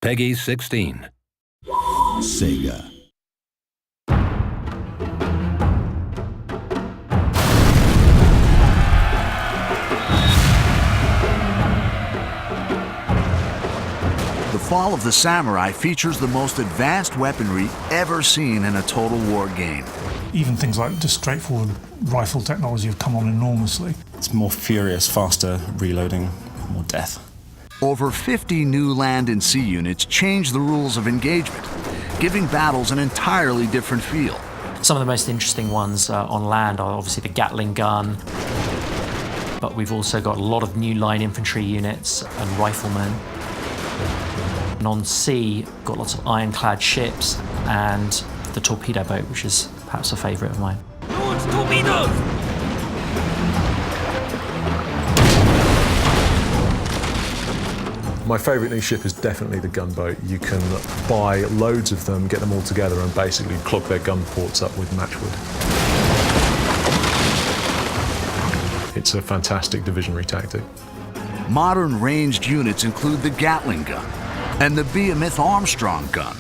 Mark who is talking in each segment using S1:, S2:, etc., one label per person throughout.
S1: Peggy 16.
S2: Sega. The Fall of the Samurai features the most advanced weaponry ever seen in a Total War game.
S3: Even things like just straightforward rifle technology have come on enormously.
S4: It's more furious, faster reloading, more death.
S2: Over 50 new land and sea units change the rules of engagement, giving battles an entirely different feel.
S5: Some of the most interesting ones on land are obviously the Gatling gun, but we've also got a lot of new line infantry units and riflemen. And on sea, got lots of ironclad ships and the torpedo boat, which is perhaps a favourite of mine.
S6: Launch torpedoes!
S7: My favourite new ship is definitely the gunboat. You can buy loads of them, get them all together and basically clog their gun ports up with matchwood. It's a fantastic divisionary tactic.
S2: Modern ranged units include the Gatling gun and the Behemoth Armstrong gun,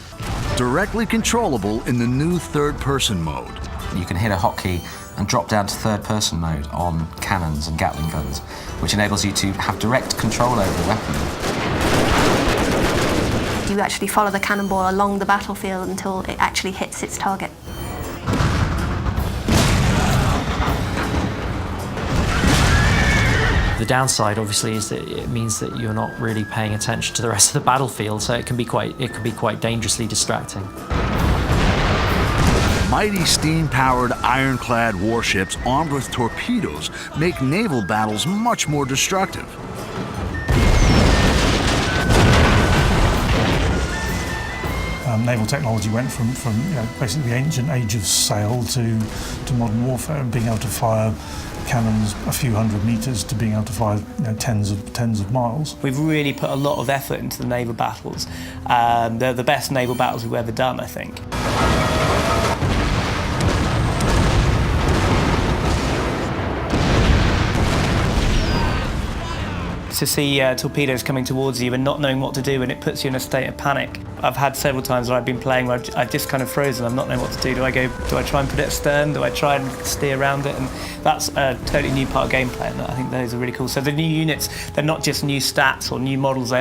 S2: directly controllable in the new third-person mode.
S8: You can hit a hotkey and drop down to third-person mode on cannons and Gatling guns, which enables you to have direct control over the weapon.
S9: You actually follow the cannonball along the battlefield until it actually hits its target.
S5: The downside, obviously, is that it means that you're not really paying attention to the rest of the battlefield, so it can be quite dangerously distracting.
S2: Mighty steam-powered ironclad warships armed with torpedoes make naval battles much more destructive.
S3: Naval technology went from basically the ancient age of sail to modern warfare, and being able to fire cannons a few hundred meters to being able to fire tens of miles.
S10: We've really put a lot of effort into the naval battles. They're the best naval battles we've ever done, I think. To see torpedoes coming towards you and not knowing what to do, and it puts you in a state of panic. I've had several times where I've been playing where I've just kind of frozen. I'm not knowing what to do. Do I try and put it astern? Do I try and steer around it? And that's a totally new part of gameplay, and I think those are really cool. So the new units, they're not just new stats or new models, they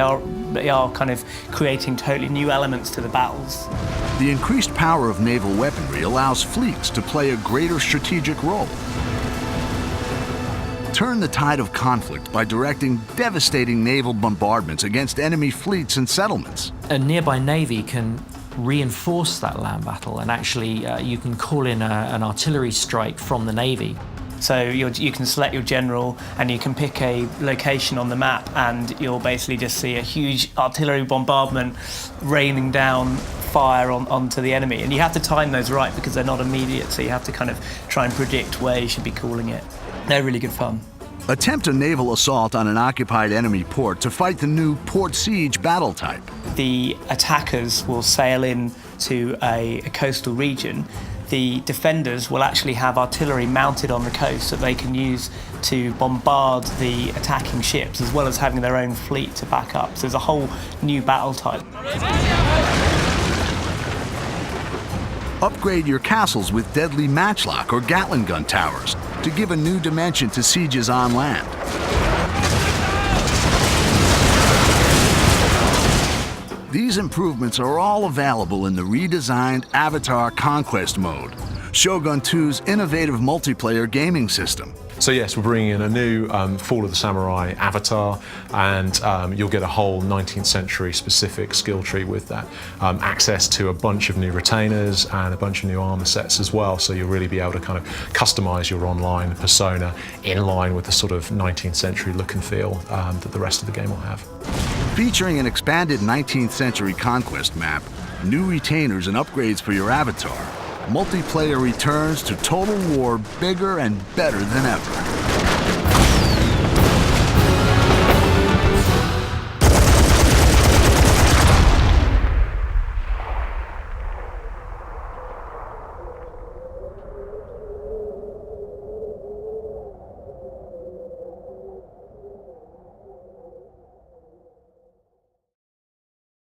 S10: are kind of creating totally new elements to the battles.
S2: The increased power of naval weaponry allows fleets to play a greater strategic role. Turn the tide of conflict by directing devastating naval bombardments against enemy fleets and settlements.
S5: A nearby navy can reinforce that land battle, and actually you can call in an artillery strike from the navy.
S10: So you can select your general and you can pick a location on the map, and you'll basically just see a huge artillery bombardment raining down fire onto the enemy. And you have to time those right because they're not immediate, so you have to kind of try and predict where you should be calling it. They're really good fun.
S2: Attempt a naval assault on an occupied enemy port to fight the new port siege battle type.
S10: The attackers will sail in to a coastal region. The defenders will actually have artillery mounted on the coast that they can use to bombard the attacking ships, as well as having their own fleet to back up. So there's a whole new battle type.
S2: Upgrade your castles with deadly matchlock or Gatling gun towers to give a new dimension to sieges on land. These improvements are all available in the redesigned Avatar Conquest mode, Shogun 2's innovative multiplayer gaming system.
S7: So yes, we're bringing in a new Fall of the Samurai avatar, and you'll get a whole 19th century specific skill tree with that. Access to a bunch of new retainers and a bunch of new armor sets as well, so you'll really be able to kind of customize your online persona in line with the sort of 19th century look and feel that the rest of the game will have.
S2: Featuring an expanded 19th century conquest map, new retainers and upgrades for your avatar, multiplayer returns to Total War bigger and better than ever.